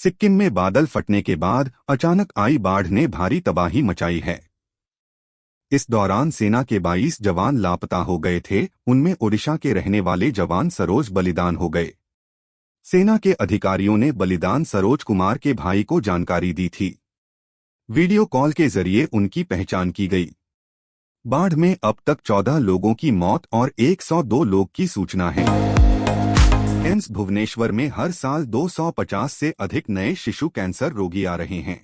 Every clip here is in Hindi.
सिक्किम में बादल फटने के बाद अचानक आई बाढ़ ने भारी तबाही मचाई है। इस दौरान सेना के 22 जवान लापता हो गए थे, उनमें ओडिशा के रहने वाले जवान सरोज बलिदान हो गए। सेना के अधिकारियों ने बलिदान सरोज कुमार के भाई को जानकारी दी थी। वीडियो कॉल के जरिए उनकी पहचान की गई। बाढ़ में अब तक 14 लोगों की मौत और 102 लोग की सूचना है। एम्स भुवनेश्वर में हर साल 250 से अधिक नए शिशु कैंसर रोगी आ रहे हैं।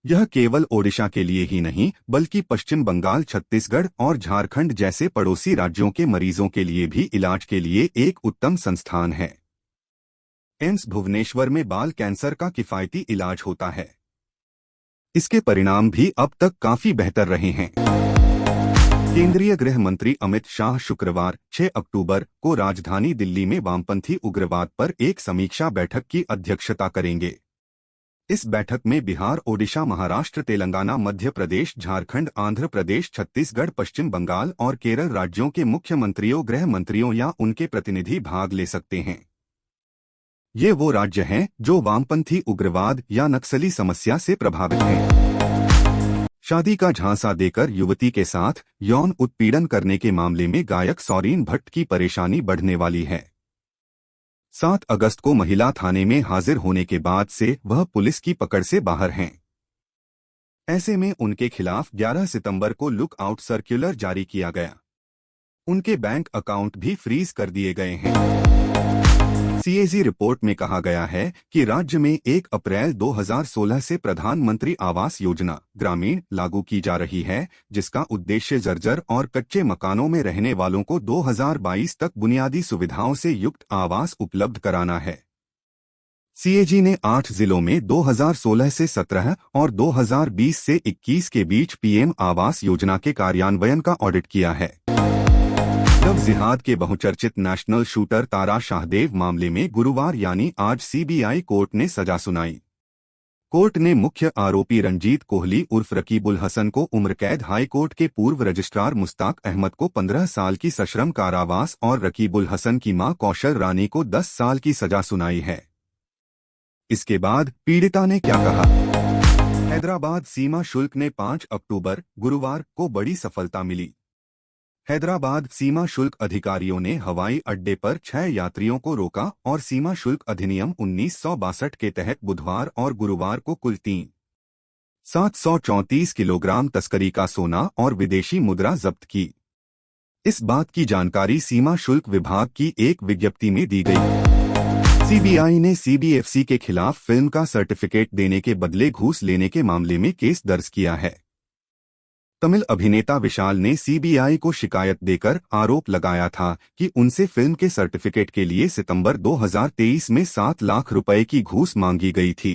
यह केवल ओडिशा के लिए ही नहीं बल्कि पश्चिम बंगाल, छत्तीसगढ़ और झारखंड जैसे पड़ोसी राज्यों के मरीजों के लिए भी इलाज के लिए एक उत्तम संस्थान है। एम्स भुवनेश्वर में बाल कैंसर का किफायती इलाज होता है। इसके परिणाम भी अब तक काफी बेहतर रहे हैं। केंद्रीय गृह मंत्री अमित शाह शुक्रवार 6 अक्टूबर को राजधानी दिल्ली में वामपंथी उग्रवाद पर एक समीक्षा बैठक की अध्यक्षता करेंगे। इस बैठक में बिहार, ओडिशा, महाराष्ट्र, तेलंगाना, मध्य प्रदेश, झारखंड, आंध्र प्रदेश, छत्तीसगढ़, पश्चिम बंगाल और केरल राज्यों के मुख्यमंत्रियों, गृह मंत्रियों या उनके प्रतिनिधि भाग ले सकते हैं। ये वो राज्य हैं जो वामपंथी उग्रवाद या नक्सली समस्या से प्रभावित हैं। शादी का झांसा देकर युवती के साथ यौन उत्पीड़न करने के मामले में गायक सौरीन भट्ट की परेशानी बढ़ने वाली है। 7 अगस्त को महिला थाने में हाजिर होने के बाद से वह पुलिस की पकड़ से बाहर हैं। ऐसे में उनके खिलाफ 11 सितंबर को लुक आउट सर्कुलर जारी किया गया। उनके बैंक अकाउंट भी फ्रीज कर दिए गए हैं। सीएजी रिपोर्ट में कहा गया है कि राज्य में 1 अप्रैल 2016 से प्रधानमंत्री आवास योजना ग्रामीण लागू की जा रही है, जिसका उद्देश्य जर्जर और कच्चे मकानों में रहने वालों को 2022 तक बुनियादी सुविधाओं से युक्त आवास उपलब्ध कराना है। सीएजी ने 8 जिलों में 2016 से 17 और 2020 से 21 के बीच पीएम आवास योजना के कार्यान्वयन का ऑडिट किया है। लव जिहाद के बहुचर्चित नेशनल शूटर तारा शाहदेव मामले में गुरुवार यानी आज सीबीआई कोर्ट ने सजा सुनाई। कोर्ट ने मुख्य आरोपी रंजीत कोहली उर्फ रकीबुल हसन को उम्र कैद, हाई कोर्ट के पूर्व रजिस्ट्रार मुश्ताक अहमद को 15 साल की सश्रम कारावास और रकीबुल हसन की मां कौशल रानी को 10 साल की सजा सुनाई है। इसके बाद पीड़िता ने क्या कहा? हैदराबाद सीमा शुल्क ने 5 अक्टूबर गुरुवार को बड़ी सफलता मिली। हैदराबाद सीमा शुल्क अधिकारियों ने हवाई अड्डे पर 6 यात्रियों को रोका और सीमा शुल्क अधिनियम 1962 के तहत बुधवार और गुरुवार को कुल 734 किलोग्राम तस्करी का सोना और विदेशी मुद्रा जब्त की। इस बात की जानकारी सीमा शुल्क विभाग की एक विज्ञप्ति में दी गई। सीबीआई ने सीबीएफसी के खिलाफ फिल्म का सर्टिफिकेट देने के बदले घूस लेने के मामले में केस दर्ज किया है। तमिल अभिनेता विशाल ने सीबीआई को शिकायत देकर आरोप लगाया था कि उनसे फिल्म के सर्टिफिकेट के लिए सितंबर 2023 में 7 लाख रुपए की घूस मांगी गई थी।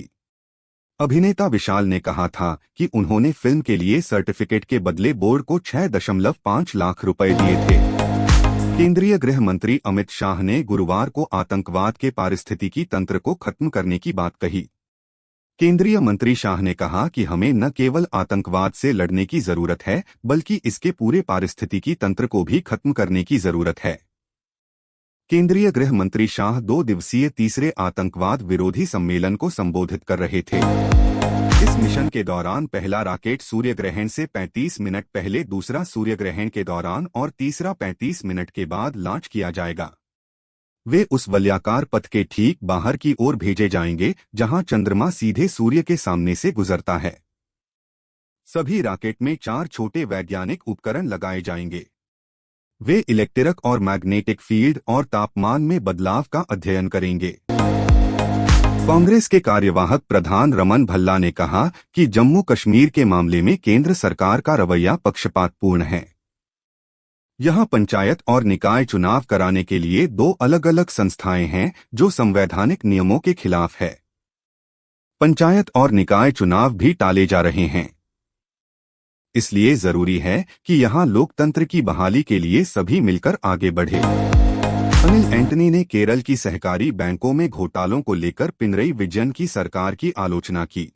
अभिनेता विशाल ने कहा था कि उन्होंने फिल्म के लिए सर्टिफिकेट के बदले बोर्ड को 6.5 लाख रुपए दिए थे। केंद्रीय गृह मंत्री अमित शाह ने गुरुवार को आतंकवाद के पारिस्थितिकी तंत्र को खत्म करने की बात कही। केंद्रीय मंत्री शाह ने कहा कि हमें न केवल आतंकवाद से लड़ने की जरूरत है बल्कि इसके पूरे पारिस्थितिकी तंत्र को भी खत्म करने की जरूरत है। केंद्रीय गृह मंत्री शाह 2 दिवसीय तीसरे आतंकवाद विरोधी सम्मेलन को संबोधित कर रहे थे। इस मिशन के दौरान पहला रॉकेट सूर्य ग्रहण से 35 मिनट पहले, दूसरा सूर्य ग्रहण के दौरान और तीसरा 35 मिनट के बाद लॉन्च किया जाएगा। वे उस वलयाकार पथ के ठीक बाहर की ओर भेजे जाएंगे जहां चंद्रमा सीधे सूर्य के सामने से गुजरता है। सभी रॉकेट में 4 छोटे वैज्ञानिक उपकरण लगाए जाएंगे। वे इलेक्ट्रिक और मैग्नेटिक फील्ड और तापमान में बदलाव का अध्ययन करेंगे। कांग्रेस के कार्यवाहक प्रधान रमन भल्ला ने कहा कि जम्मू कश्मीर के मामले में केंद्र सरकार का रवैया पक्षपातपूर्ण है। यहां पंचायत और निकाय चुनाव कराने के लिए 2 अलग-अलग संस्थाएं हैं जो संवैधानिक नियमों के खिलाफ है। पंचायत और निकाय चुनाव भी टाले जा रहे हैं। इसलिए जरूरी है कि यहां लोकतंत्र की बहाली के लिए सभी मिलकर आगे बढ़े। अनिल एंटनी ने केरल की सहकारी बैंकों में घोटालों को लेकर पिनरई विजयन की सरकार की आलोचना की।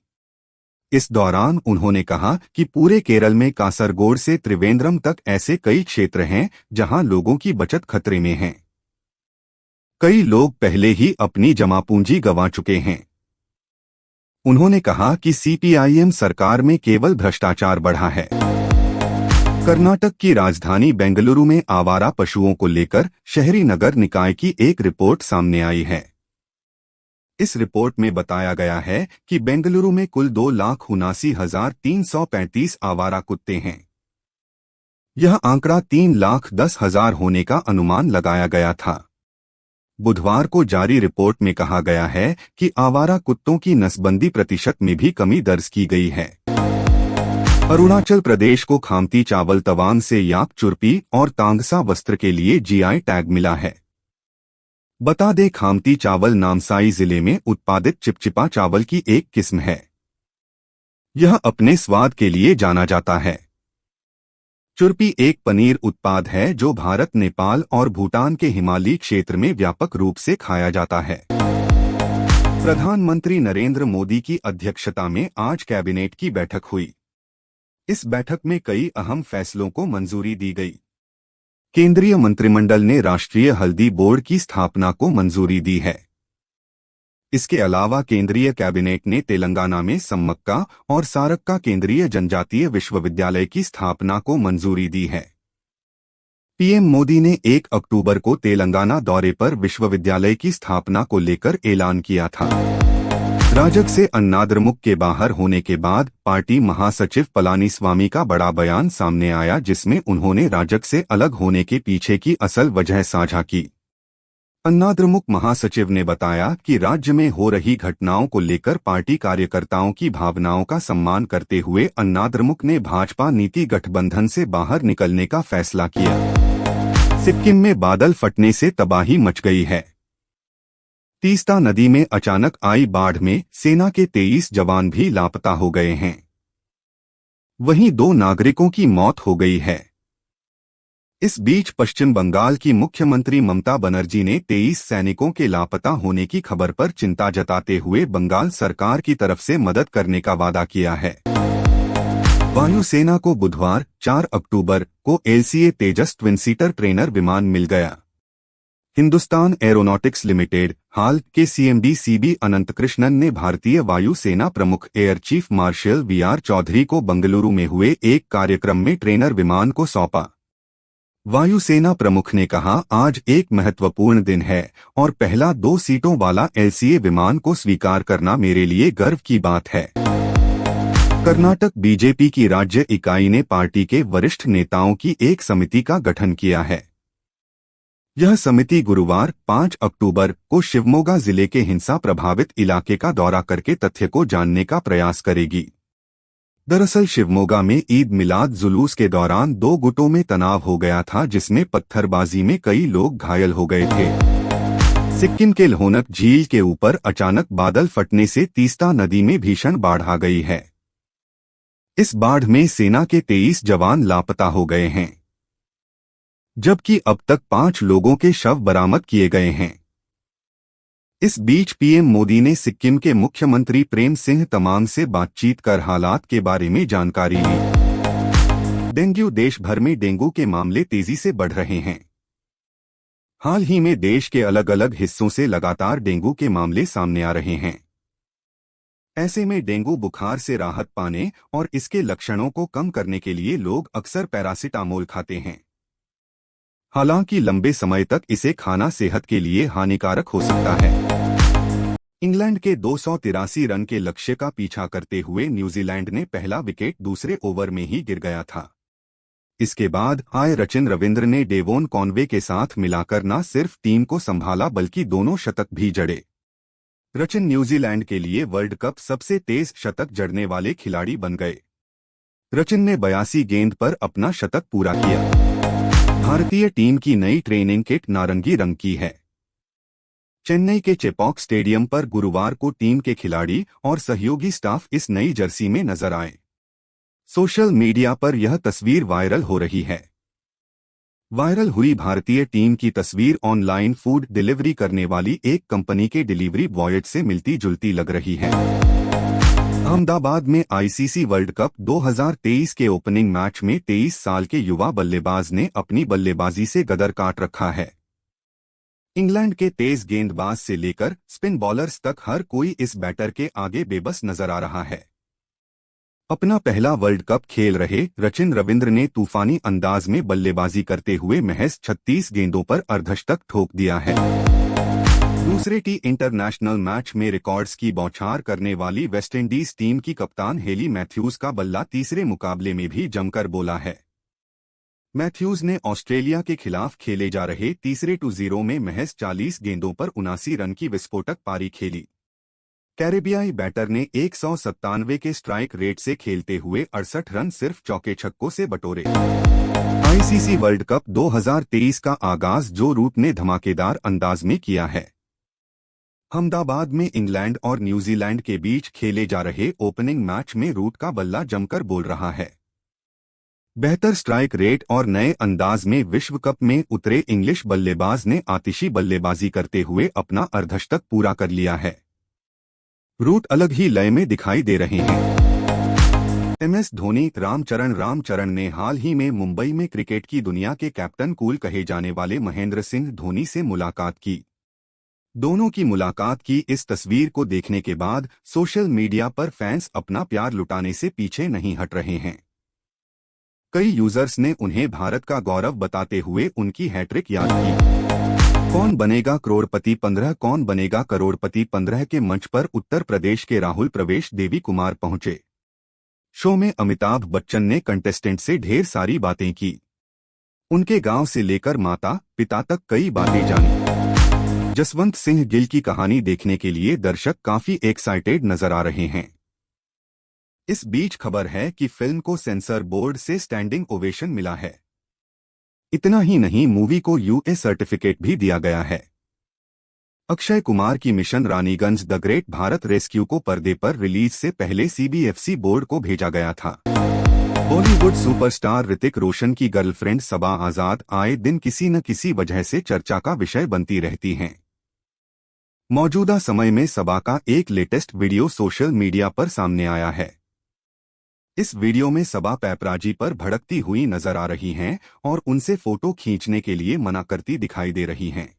इस दौरान उन्होंने कहा कि पूरे केरल में कासरगोड से त्रिवेंद्रम तक ऐसे कई क्षेत्र हैं जहां लोगों की बचत खतरे में है। कई लोग पहले ही अपनी जमा पूंजी गंवा चुके हैं। उन्होंने कहा कि सीपीआईएम सरकार में केवल भ्रष्टाचार बढ़ा है। कर्नाटक की राजधानी बेंगलुरु में आवारा पशुओं को लेकर शहरी नगर निकाय की एक रिपोर्ट सामने आई है। इस रिपोर्ट में बताया गया है कि बेंगलुरु में कुल 2,79,335 आवारा कुत्ते हैं। यह आंकड़ा 3,10,000 होने का अनुमान लगाया गया था। बुधवार को जारी रिपोर्ट में कहा गया है कि आवारा कुत्तों की नसबंदी प्रतिशत में भी कमी दर्ज की गई है। अरुणाचल प्रदेश को खामती चावल तवांग से याक चुरपी और तांगसा वस्त्र के लिए जीआई टैग मिला है। बता दें, खामती चावल नामसाई जिले में उत्पादित चिपचिपा चावल की एक किस्म है। यह अपने स्वाद के लिए जाना जाता है। चुरपी एक पनीर उत्पाद है जो भारत, नेपाल और भूटान के हिमालयी क्षेत्र में व्यापक रूप से खाया जाता है। प्रधानमंत्री नरेंद्र मोदी की अध्यक्षता में आज कैबिनेट की बैठक हुई। इस बैठक में कई अहम फैसलों को मंजूरी दी गई। केंद्रीय मंत्रिमंडल ने राष्ट्रीय हल्दी बोर्ड की स्थापना को मंजूरी दी है। इसके अलावा केंद्रीय कैबिनेट ने तेलंगाना में सम्मक्का और सारक्का केंद्रीय जनजातीय विश्वविद्यालय की स्थापना को मंजूरी दी है। पीएम मोदी ने 1 अक्टूबर को तेलंगाना दौरे पर विश्वविद्यालय की स्थापना को लेकर ऐलान किया था। राजग से अन्नाद्रमुक के बाहर होने के बाद पार्टी महासचिव पलानीस्वामी का बड़ा बयान सामने आया, जिसमें उन्होंने राजग से अलग होने के पीछे की असल वजह साझा की। अन्नाद्रमुक महासचिव ने बताया कि राज्य में हो रही घटनाओं को लेकर पार्टी कार्यकर्ताओं की भावनाओं का सम्मान करते हुए अन्नाद्रमुक ने भाजपा नीति गठबंधन से बाहर निकलने का फैसला किया। सिक्किम में बादल फटने से तबाही मच गई है। तीस्ता नदी में अचानक आई बाढ़ में सेना के 23 जवान भी लापता हो गए हैं। वहीं 2 नागरिकों की मौत हो गई है। इस बीच पश्चिम बंगाल की मुख्यमंत्री ममता बनर्जी ने 23 सैनिकों के लापता होने की खबर पर चिंता जताते हुए बंगाल सरकार की तरफ से मदद करने का वादा किया है। वायुसेना को बुधवार 4 अक्टूबर को एलसीए तेजस ट्विन सीटर ट्रेनर विमान मिल गया। हिंदुस्तान एरोनॉटिक्स लिमिटेड हाल के सीएमडी सीबी अनंतकृष्णन ने भारतीय वायुसेना प्रमुख air chief marshal VR Chaudhari को बेंगलुरु में हुए एक कार्यक्रम में ट्रेनर विमान को सौंपा। वायुसेना प्रमुख ने कहा, आज एक महत्वपूर्ण दिन है और पहला 2 सीटों वाला एलसीए विमान को स्वीकार करना मेरे लिए गर्व की बात है। कर्नाटक बीजेपी की राज्य इकाई ने पार्टी के वरिष्ठ नेताओं की एक समिति का गठन किया है। यह समिति गुरुवार 5 अक्टूबर को शिवमोगा जिले के हिंसा प्रभावित इलाके का दौरा करके तथ्य को जानने का प्रयास करेगी। दरअसल शिवमोगा में ईद मिलाद जुलूस के दौरान 2 गुटों में तनाव हो गया था, जिसमें पत्थरबाजी में कई लोग घायल हो गए थे। सिक्किम के लोहनक झील के ऊपर अचानक बादल फटने से तीस्ता नदी में भीषण बाढ़ आ गई है। इस बाढ़ में सेना के 23 जवान लापता हो गए हैं, जबकि अब तक 5 लोगों के शव बरामद किए गए हैं। इस बीच पीएम मोदी ने सिक्किम के मुख्यमंत्री प्रेम सिंह तमांग से बातचीत कर हालात के बारे में जानकारी ली। डेंगू देश भर में डेंगू के मामले तेजी से बढ़ रहे हैं। हाल ही में देश के अलग अलग हिस्सों से लगातार डेंगू के मामले सामने आ रहे हैं। ऐसे में डेंगू बुखार से राहत पाने और इसके लक्षणों को कम करने के लिए लोग अक्सर पैरासिटामोल खाते हैं। हालांकि लंबे समय तक इसे खाना सेहत के लिए हानिकारक हो सकता है। इंग्लैंड के 283 रन के लक्ष्य का पीछा करते हुए न्यूजीलैंड ने पहला विकेट दूसरे ओवर में ही गिर गया था। इसके बाद आए सचिन रविंद्र ने डेवोन कॉनवे के साथ मिलाकर न सिर्फ टीम को संभाला बल्कि दोनों शतक भी जड़े। सचिन न्यूजीलैंड के लिए वर्ल्ड कप सबसे तेज शतक जड़ने वाले खिलाड़ी बन गए। सचिन ने 82 गेंद पर अपना शतक पूरा किया। भारतीय टीम की नई ट्रेनिंग किट नारंगी रंग की है। चेन्नई के चेपॉक स्टेडियम पर गुरुवार को टीम के खिलाड़ी और सहयोगी स्टाफ इस नई जर्सी में नजर आए। सोशल मीडिया पर यह तस्वीर वायरल हो रही है। वायरल हुई भारतीय टीम की तस्वीर ऑनलाइन फूड डिलीवरी करने वाली एक कंपनी के डिलीवरी बॉय से मिलती जुलती लग रही है। अहमदाबाद में आईसीसी वर्ल्ड कप 2023 के ओपनिंग मैच में 23 साल के युवा बल्लेबाज ने अपनी बल्लेबाजी से गदर काट रखा है। इंग्लैंड के तेज गेंदबाज से लेकर स्पिन बॉलर्स तक हर कोई इस बैटर के आगे बेबस नजर आ रहा है। अपना पहला वर्ल्ड कप खेल रहे सचिन रविंद्र ने तूफानी अंदाज में बल्लेबाजी करते हुए महज 36 गेंदों पर अर्धशतक ठोक दिया है। दूसरे टी इंटरनेशनल मैच में रिकॉर्ड्स की बौछार करने वाली वेस्टइंडीज टीम की कप्तान हेली मैथ्यूज का बल्ला तीसरे मुकाबले में भी जमकर बोला है। मैथ्यूज ने ऑस्ट्रेलिया के खिलाफ खेले जा रहे तीसरे 2-0 में महज 40 गेंदों पर 79 रन की विस्फोटक पारी खेली। कैरेबियाई बैटर ने 197 के स्ट्राइक रेट से खेलते हुए 68 रन सिर्फ चौके छक्कों से बटोरे। आईसीसी वर्ल्ड कप 2023 का आगाज जो रूट ने धमाकेदार अंदाज में किया है। अहमदाबाद में इंग्लैंड और न्यूजीलैंड के बीच खेले जा रहे ओपनिंग मैच में रूट का बल्ला जमकर बोल रहा है। बेहतर स्ट्राइक रेट और नए अंदाज में विश्व कप में उतरे इंग्लिश बल्लेबाज ने आतिशी बल्लेबाजी करते हुए अपना अर्धशतक पूरा कर लिया है। रूट अलग ही लय में दिखाई दे रहे हैं। एमएस धोनी रामचरण ने हाल ही में मुंबई में क्रिकेट की दुनिया के कैप्टन कूल कहे जाने वाले महेंद्र सिंह धोनी से मुलाकात की। दोनों की मुलाकात की इस तस्वीर को देखने के बाद सोशल मीडिया पर फैंस अपना प्यार लुटाने से पीछे नहीं हट रहे हैं। कई यूजर्स ने उन्हें भारत का गौरव बताते हुए उनकी हैट्रिक याद की। कौन बनेगा करोड़पति 15 कौन बनेगा करोड़पति 15 के मंच पर उत्तर प्रदेश के राहुल प्रवेश देवी कुमार पहुंचे। शो में अमिताभ बच्चन ने कंटेस्टेंट से ढेर सारी बातें की। उनके गांव से लेकर माता पिता तक कई बातें जानी। जसवंत सिंह गिल की कहानी देखने के लिए दर्शक काफी एक्साइटेड नजर आ रहे हैं। इस बीच खबर है कि फिल्म को सेंसर बोर्ड से स्टैंडिंग ओवेशन मिला है। इतना ही नहीं, मूवी को यूए सर्टिफिकेट भी दिया गया है। अक्षय कुमार की mission Raniganj the great Bharat rescue को पर्दे पर रिलीज से पहले सीबीएफसी बोर्ड को भेजा गया था। बॉलीवुड सुपरस्टार ऋतिक रोशन की गर्लफ्रेंड सबा आजाद आए दिन किसी न किसी वजह से चर्चा का विषय बनती रहती हैं। मौजूदा समय में सबा का एक लेटेस्ट वीडियो सोशल मीडिया पर सामने आया है। इस वीडियो में सबा पैपराजी पर भड़कती हुई नजर आ रही हैं और उनसे फोटो खींचने के लिए मना करती दिखाई दे रही हैं।